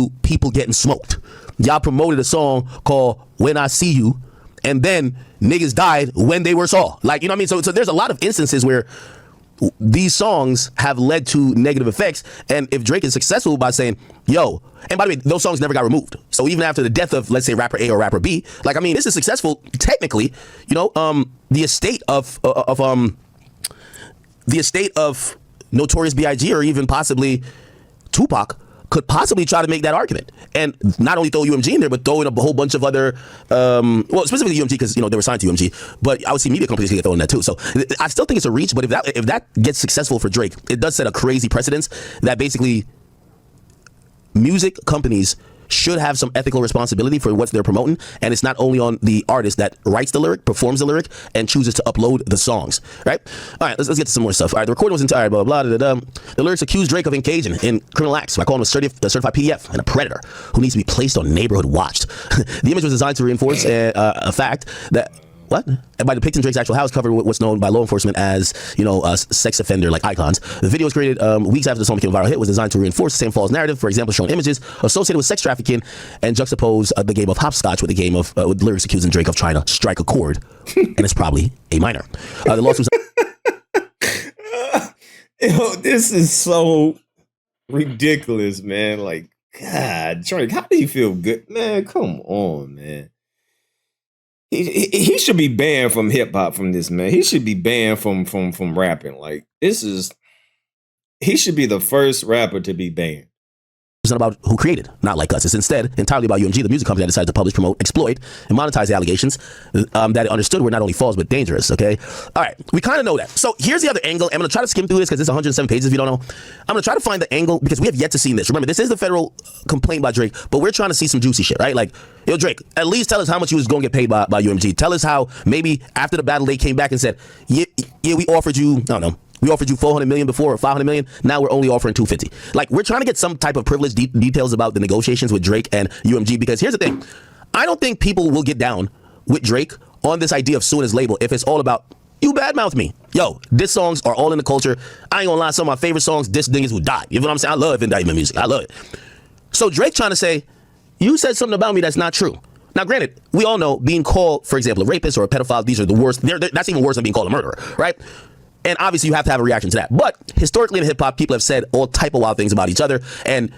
to people getting smoked. Y'all promoted a song called When I See You, and then niggas died when they were saw. Like, you know what I mean? So there's a lot of instances where these songs have led to negative effects. And if Drake is successful by saying, yo, and by the way, those songs never got removed. So even after the death of, let's say, rapper A or rapper B, like, I mean, this is successful technically. You know, the estate of Notorious B.I.G. or even possibly Tupac could possibly try to make that argument and not only throw UMG in there, but throw in a whole bunch of other, well, specifically UMG because, you know, they were signed to UMG, but I would see media companies get thrown in that too. So I still think it's a reach, but if that gets successful for Drake, it does set a crazy precedence that basically music companies should have some ethical responsibility for what they're promoting, and it's not only on the artist that writes the lyric, performs the lyric, and chooses to upload the songs, right? All right, let's get to some more stuff. All right, the recording was entire, blah, blah, blah, blah, blah. The lyrics accuse Drake of engaging in criminal acts by calling him a certified PDF and a predator who needs to be placed on neighborhood watched. The image was designed to reinforce a fact that, what? And by depicting Drake's actual house covered with what's known by law enforcement as, you know, a sex offender like icons. The video was created weeks after the song became a viral hit, was designed to reinforce the same false narrative. For example, showing images associated with sex trafficking and juxtapose the game of hopscotch with the game of with lyrics accusing Drake of trying to strike a chord, and it's probably a minor. The lawsuit. Yo, this is so ridiculous, man. Like, God, Drake, how do you feel good, man? Come on, man. He should be banned from hip hop from this, man. He should be banned from rapping. Like, he should be the first rapper to be banned. It's not about who created, not like us. It's instead entirely about UMG, the music company that decided to publish, promote, exploit, and monetize the allegations that it understood were not only false but dangerous. Okay, all right, we kind of know that. So here's the other angle. I'm gonna try to skim through this because it's 107 pages. If you don't know, I'm gonna try to find the angle because we have yet to see this. Remember, this is the federal complaint by Drake, but we're trying to see some juicy shit, right? Like, yo, Drake, at least tell us how much you was gonna get paid by UMG. Tell us how maybe after the battle they came back and said, yeah, we offered you, I don't know. We offered you $400 million before, or $500 million. Now we're only offering $250. Like, we're trying to get some type of privileged details about the negotiations with Drake and UMG, because here's the thing. I don't think people will get down with Drake on this idea of suing his label if it's all about, you badmouth me. Yo, diss songs are all in the culture. I ain't gonna lie, some of my favorite songs, diss niggas who died. You know what I'm saying? I love indictment music. I love it. So Drake trying to say, you said something about me that's not true. Now, granted, we all know being called, for example, a rapist or a pedophile, these are the worst. That's even worse than being called a murderer, right? And obviously you have to have a reaction to that. But historically in hip hop, people have said all type of wild things about each other, and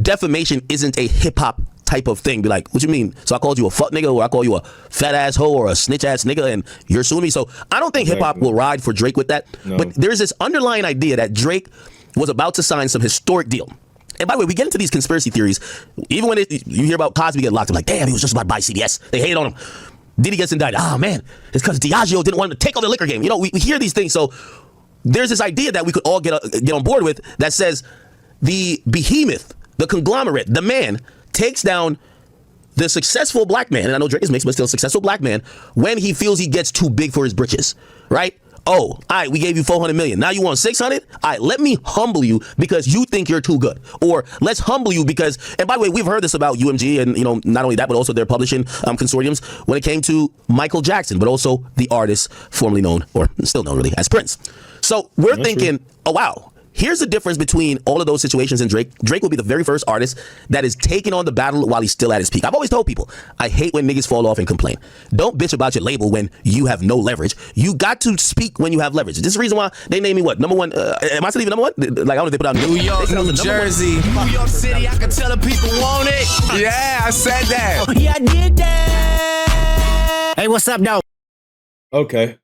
defamation isn't a hip hop type of thing. Be like, what you mean? So I called you a fuck nigga, or I call you a fat ass hoe, or a snitch ass nigga, and you're suing me? So I don't think hip hop will ride for Drake with that. No. But there's this underlying idea that Drake was about to sign some historic deal. And by the way, we get into these conspiracy theories. Even when you hear about Cosby get locked up, like, damn, he was just about to buy CBS. They hate on him. Diddy gets indicted. Oh, man, it's because Diageo didn't want him to take over the liquor game. You know, we hear these things. So there's this idea that we could all get on board with that says the behemoth, the conglomerate, the man takes down the successful black man, and I know Drake is mixed, but still a successful black man, when he feels he gets too big for his britches, right? Oh, all right, we gave you $400 million. Now you want 600? All right, let me humble you because you think you're too good. Or let's humble you because, and by the way, we've heard this about UMG and, you know, not only that, but also their publishing consortiums when it came to Michael Jackson, but also the artist formerly known, or still known really, as Prince. So we're thinking, oh, wow. Here's the difference between all of those situations and Drake. Drake will be the very first artist that is taking on the battle while he's still at his peak. I've always told people, I hate when niggas fall off and complain. Don't bitch about your label when you have no leverage. You got to speak when you have leverage. This is the reason why they named me what? Number one. Am I still even number one? Like, I don't know if they put out New York, New Jersey. New York City, I can tell the people want it. Yeah, I said that. Oh, yeah, I did that. Hey, what's up, though? Okay.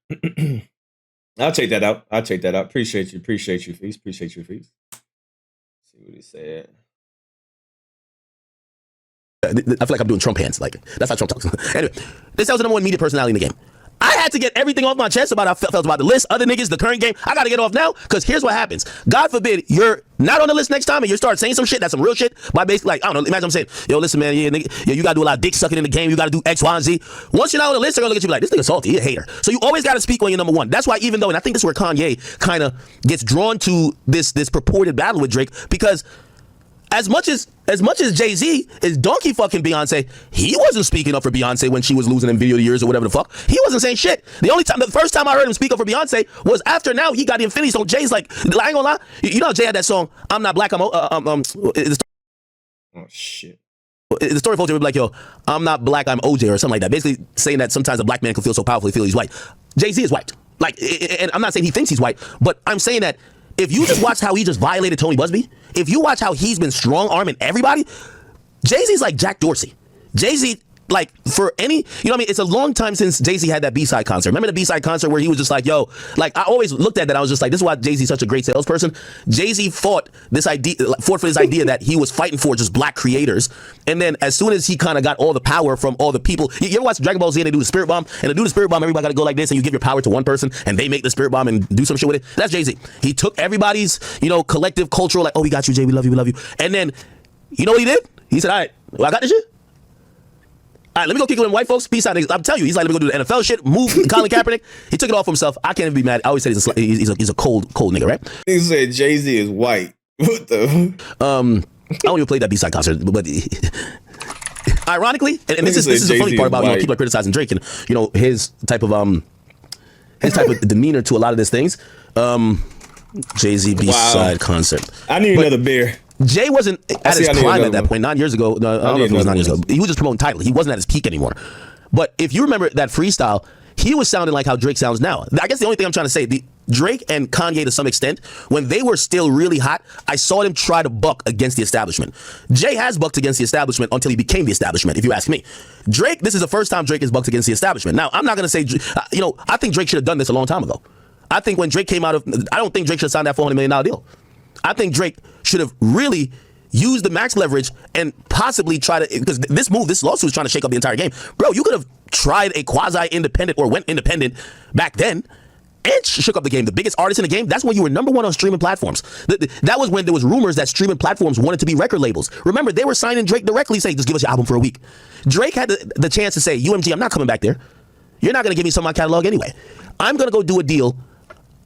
I'll take that out. Appreciate you, Feast. Appreciate you, Feast. See what he said. I feel like I'm doing Trump hands. Like, that's how Trump talks. Anyway, this was the number one media personality in the game. I had to get everything off my chest about how I felt about the list, other niggas, the current game. I got to get off now because here's what happens. God forbid you're not on the list next time and you start saying some shit that's some real shit by basically, like, I don't know, imagine I'm saying, yo, listen, man, yeah, nigga, yo, you got to do a lot of dick sucking in the game. You got to do X, Y, and Z. Once you're not on the list, they're going to look at you like, this nigga salty, he a hater. So you always got to speak when you're number one. That's why even though, and I think this is where Kanye kind of gets drawn to this purported battle with Drake, because as much as Jay-Z is donkey fucking Beyonce, he wasn't speaking up for Beyonce when she was losing in video of the years or whatever the fuck. He wasn't saying shit. The first time I heard him speak up for Beyonce was after now he got the Infinity Stone. Jay's like, I ain't gonna lie. You know Jay had that song, I'm Not Black, Oh shit. The story folks would be like, yo, I'm not black, I'm OJ or something like that. Basically saying that sometimes a black man can feel so powerful, he feel he's white. Jay-Z is white. Like, and I'm not saying he thinks he's white, but I'm saying that if you just watch how he just violated Tony Busby, if you watch how he's been strong-arming everybody, Jay-Z's like Jack Dorsey. Jay-Z, like, for any, you know what I mean? It's a long time since Jay-Z had that B-side concert. Remember the B-side concert where he was just like, yo, like, I always looked at that. I was just like, this is why Jay-Z's such a great salesperson. Jay-Z fought for this idea that he was fighting for just black creators. And then as soon as he kind of got all the power from all the people, you ever watch Dragon Ball Z and they do the spirit bomb? And to do the spirit bomb, everybody got to go like this and you give your power to one person and they make the spirit bomb and do some shit with it. That's Jay-Z. He took everybody's, you know, collective cultural, like, oh, we got you, Jay, we love you, we love you. And then, you know what he did? He said, all right, well, I got this shit. All right, let me go kick it with white folks. Peace out. I'm telling you, he's like, let me go do the NFL shit. Move Colin Kaepernick. He took it all for himself. I can't even be mad. I always say he's a cold nigga, right? He said Jay-Z is white. What the? I don't even play that B-side concert, but ironically, and this is the funny part about, you know, people are criticizing Drake and, you know, his type of demeanor to a lot of these things. Jay-Z B-side concert. I need another beer. Jay wasn't at his prime at that point. 9 years ago. No, I don't know if it was 9 years ago. He was just promoting Tidal. He wasn't at his peak anymore. But if you remember that freestyle, he was sounding like how Drake sounds now. I guess the only thing I'm trying to say, Drake and Kanye to some extent, when they were still really hot, I saw them try to buck against the establishment. Jay has bucked against the establishment until he became the establishment, if you ask me. Drake, this is the first time Drake has bucked against the establishment. Now, I'm not going to say, you know, I think Drake should have done this a long time ago. I think when Drake came out of, I don't think Drake should have signed that $400 million deal. I think Drake should have really used the max leverage and possibly try to, because this lawsuit is trying to shake up the entire game. Bro, you could have tried a quasi-independent or went independent back then and shook up the game. The biggest artist in the game, that's when you were number one on streaming platforms. That was when there was rumors that streaming platforms wanted to be record labels. Remember, they were signing Drake directly, saying, just give us your album for a week. Drake had the chance to say, UMG, I'm not coming back there. You're not going to give me some of my catalog anyway. I'm going to go do a deal,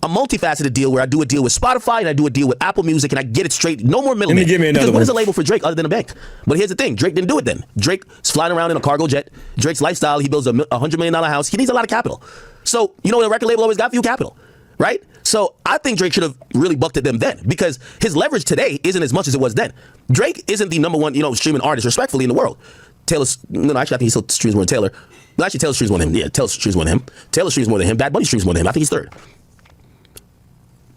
a multifaceted deal where I do a deal with Spotify and I do a deal with Apple Music and I get it straight. No more middlemen. Give me another because one. what is a label for Drake other than a bank? But here's the thing. Drake didn't do it then. Drake's flying around in a cargo jet. Drake's lifestyle, he builds a $100 million house. He needs a lot of capital. So, you know what a record label always got for you? Capital. Right? So I think Drake should have really bucked at them then because his leverage today isn't as much as it was then. Drake isn't the number one, you know, streaming artist, respectfully, in the world. Actually, I think he still streams more than Taylor. No, actually, Taylor streams more than him. Yeah, Taylor streams more than him. Taylor streams more than him. Bad Bunny streams more than him. I think he's third.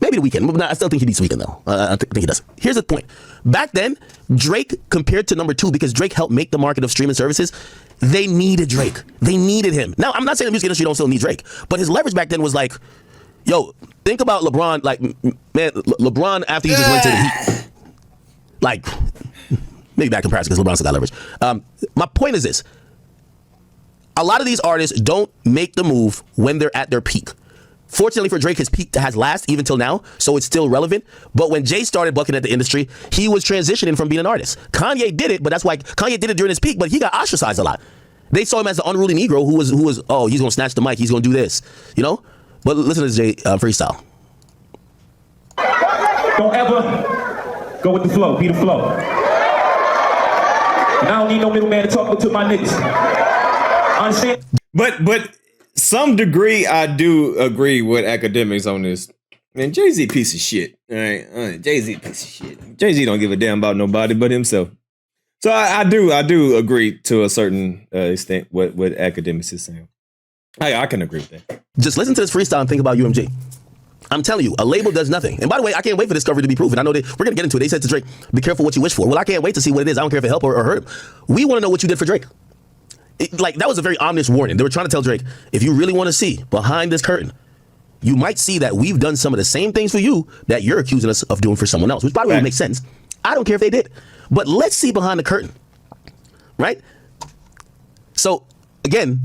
Maybe The Weeknd, but I still think he beats Weeknd though. I think he does. Here's the point. Back then, Drake compared to number two because Drake helped make the market of streaming services. They needed Drake. They needed him. Now, I'm not saying the music industry don't still need Drake, but his leverage back then was like, yo, think about LeBron. Like, man, LeBron after he just went to the Heat. Like, maybe bad comparison because LeBron still got leverage. My point is this. A lot of these artists don't make the move when they're at their peak. Fortunately for Drake, his peak has lasted even till now, so it's still relevant. But when Jay started bucking at the industry, he was transitioning from being an artist. Kanye did it, but that's why Kanye did it during his peak, but he got ostracized a lot. They saw him as the unruly Negro who was oh, he's going to snatch the mic, he's going to do this, you know? But listen to this Jay freestyle. Don't ever go with the flow, be the flow. And I don't need no middleman to talk to my niggas. Understand? But some degree, I do agree with Akademiks on this. Man, Jay-Z piece of shit. All right, Jay-Z piece of shit. Jay-Z don't give a damn about nobody but himself. So I do agree to a certain extent what Akademiks is saying. I can agree with that. Just listen to this freestyle and think about UMG. I'm telling you, a label does nothing. And by the way, I can't wait for discovery to be proven. I know we're going to get into it. They said to Drake, be careful what you wish for. Well, I can't wait to see what it is. I don't care if it helped or hurt him. We want to know what you did for Drake. That was a very ominous warning. They were trying to tell Drake, if you really want to see behind this curtain, you might see that we've done some of the same things for you that you're accusing us of doing for someone else, which by the way makes sense. I don't care if they did. But let's see behind the curtain, right? So, again,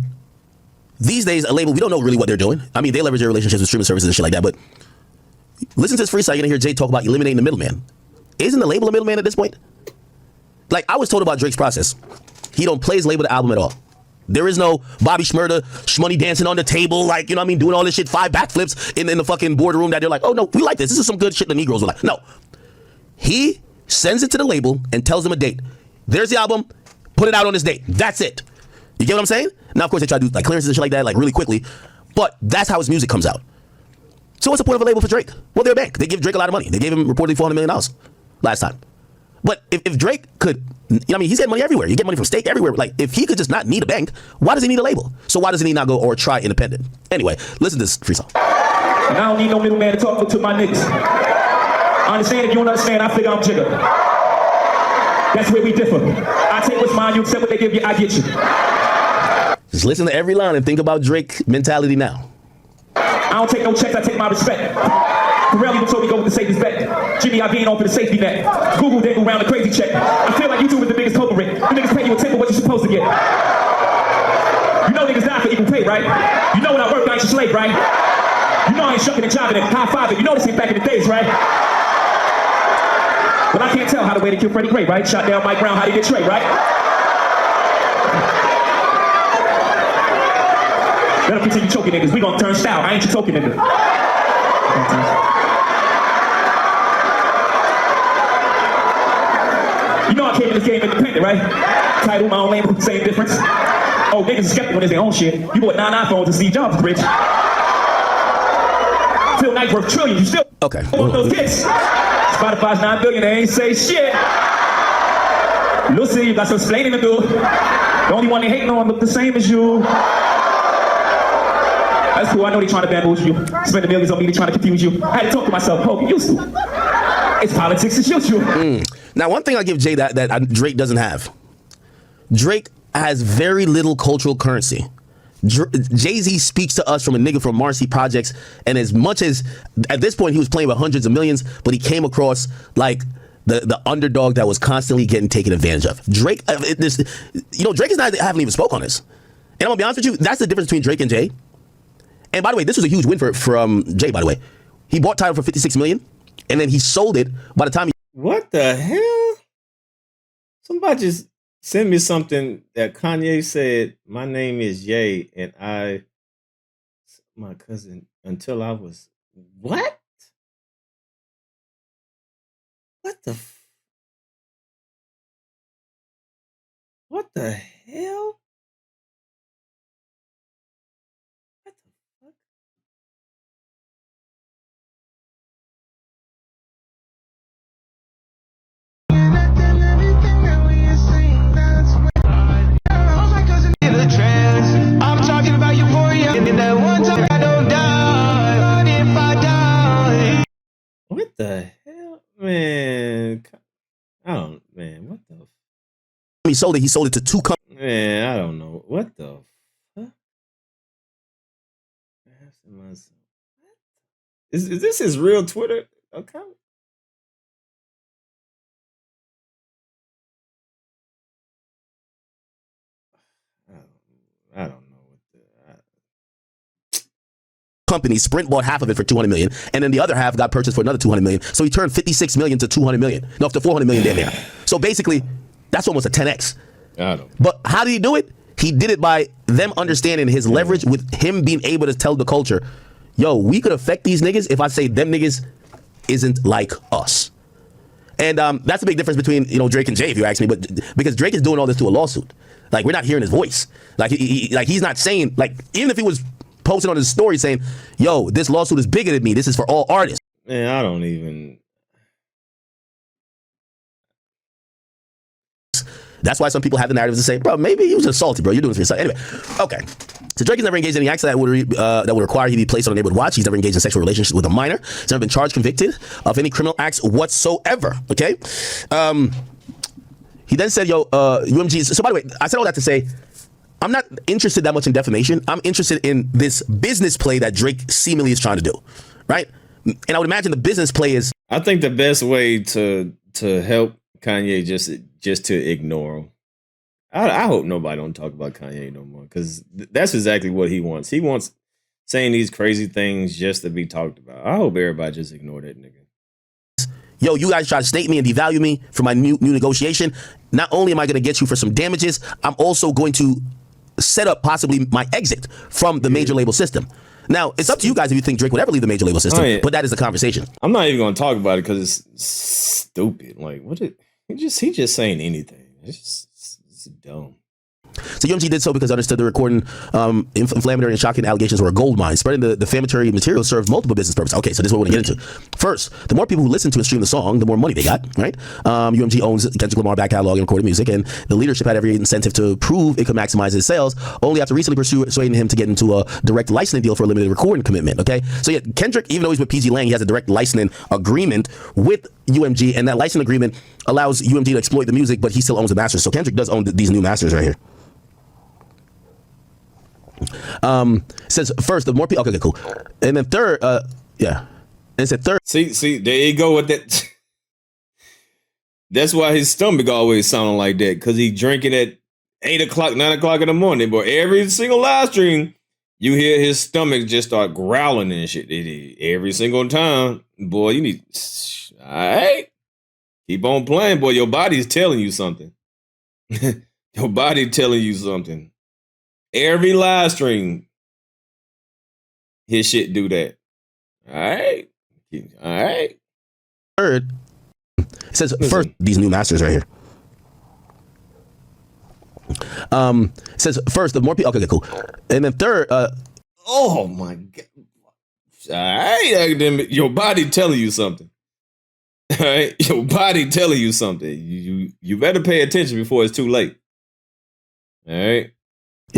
these days, a label, we don't know really what they're doing. I mean, they leverage their relationships with streaming services and shit like that, but listen to this freestyle, you're going to hear Jay talk about eliminating the middleman. Isn't the label a middleman at this point? Like, I was told about Drake's process. He don't play his label the album at all. There is no Bobby Shmurda, Shmoney dancing on the table, like, you know what I mean, doing all this shit, 5 backflips in the fucking boardroom that they're like, oh no, we like this. This is some good shit the Negroes were like. No. He sends it to the label and tells them a date. There's the album, put it out on this date. That's it. You get what I'm saying? Now, of course, they try to do like clearances and shit like that, like really quickly, but that's how his music comes out. So what's the point of a label for Drake? Well, they're a bank. They give Drake a lot of money. They gave him reportedly $400 million last time. But if Drake could, I mean, he's getting money everywhere. You get money from Stake everywhere. Like, if he could just not need a bank, why does he need a label? So why doesn't he not go or try independent? Anyway, listen to this free song. And I don't need no middleman to talk to my niggas. I understand if you don't understand, I figure I'm jigger. That's where we differ. I take what's mine, you accept what they give you, I get you. Just listen to every line and think about Drake mentality now. I don't take no checks, I take my respect. Pharrell even told me go with the safest bet. Jimmy Iovine on for the safety net. Google didn't go around the crazy check. I feel like you two was the biggest culprit. The niggas pay you a tip of what you're supposed to get. You know niggas die for equal pay, right? You know when I work, I ain't your slave, right? You know I ain't shucking and jiving and high-fiving. You know this ain't back in the days, right? But I can't tell how the way to kill Freddie Gray, right? Shot down Mike Brown, how to get Trey, right? Let him continue choking niggas. We gonna turn style. I ain't your token nigga. You know I came in this game independent, right? Tidal, my own lane, same difference. Oh, niggas is skeptical when it's their own shit. You bought 9 iPhones and Steve Jobs, bitch. Phil Knight worth trillions. You still want those hits. Spotify's 9 billion. They ain't say shit. Lucy, you got some explaining to do. The only one they hating on look the same as you. That's cool. I know they trying to bamboozle you. Spend the millions on me, they trying to confuse you. I had to talk to myself. Oh, you used to. It's politics to shoot you. Now, one thing I give Jay that Drake doesn't have. Drake has very little cultural currency. Jay-Z speaks to us from a nigga from Marcy Projects, and as much as at this point he was playing with hundreds of millions, but he came across like the underdog that was constantly getting taken advantage of. Drake, Drake is not haven't even spoke on this. And I'm gonna be honest with you, that's the difference between Drake and Jay. And by the way, this was a huge win from Jay. By the way, he bought Tidal for $56 million, and then he sold it. By the time he What the hell? Somebody just sent me something that Kanye said. My name is Ye, and my cousin until I was what? What the? What the hell? What the fuck? I'm talking about euphoria. And that one time I don't die. If I die. What the hell, man? Man, what the? he sold it to two companies. Man, I don't know. What the fuck? Is this his real Twitter account? I don't know Companies. Sprint bought half of it for $200 million, and then the other half got purchased for another $200 million. So he turned $56 million to $200 million. No, up to $400 million there. So basically, that's almost a 10x. I don't. But how did he do it? He did it by them understanding his leverage with him being able to tell the culture, yo, we could affect these niggas if I say them niggas isn't like us. And that's a big difference between Drake and Jay, if you ask me. But because Drake is doing all this to a lawsuit, like we're not hearing his voice. Like he's not saying, like, even if he was posting on his story saying, yo, this lawsuit is bigger than me. This is for all artists. Man, I don't even. That's why some people have the narratives to say, bro, maybe he was assaulted, bro. You're doing this for yourself. Anyway, okay. So Drake has never engaged in any acts that would require he be placed on a neighborhood watch. He's never engaged in sexual relationships with a minor. He's never been charged, convicted of any criminal acts whatsoever. Okay. He then said, yo, UMG. So by the way, I said all that to say, I'm not interested that much in defamation. I'm interested in this business play that Drake seemingly is trying to do, right? And I would imagine the business play is. I think the best way to help Kanye just to ignore him. I hope nobody don't talk about Kanye no more, because that's exactly what he wants. He wants saying these crazy things just to be talked about. I hope everybody just ignore that nigga. Yo, you guys try to snake me and devalue me for my new negotiation. Not only am I going to get you for some damages, I'm also going to set up possibly my exit from the major label system. Now, it's up to you guys if you think Drake would ever leave the major label system, but that is the conversation. I'm not even going to talk about it because it's stupid. Like, he just saying anything. It's dumb. So UMG did so because it understood the recording inflammatory and shocking allegations were a gold mine. Spreading the defamatory material served multiple business purposes. Okay, so this is what we're going to get into. First, the more people who listen to and stream the song, the more money they got, right? UMG owns Kendrick Lamar back catalog and recorded music, and the leadership had every incentive to prove it could maximize his sales, only after recently persuading him to get into a direct licensing deal for a limited recording commitment, okay? So yeah, Kendrick, even though he's with PG Lang, he has a direct licensing agreement with UMG, and that licensing agreement allows UMG to exploit the music, but he still owns the masters. So Kendrick does own these new masters right here. Says first, the more people. Okay, cool. And then third, yeah. And it said third. See, there you go with that. That's why his stomach always sounding like that, because he drinking at 8 o'clock, 9 o'clock in the morning. But every single live stream, you hear his stomach just start growling and shit. Every single time, boy, you need. All right, keep on playing, boy. Your body's telling you something. Your body telling you something. Every live stream, his shit do that. All right. Third, it says first, these new masters right here. It says first, the more people. Okay, cool. And then third, oh my God. All right, Academic. Your body telling you something. All right, your body telling you something. You better pay attention before it's too late. All right.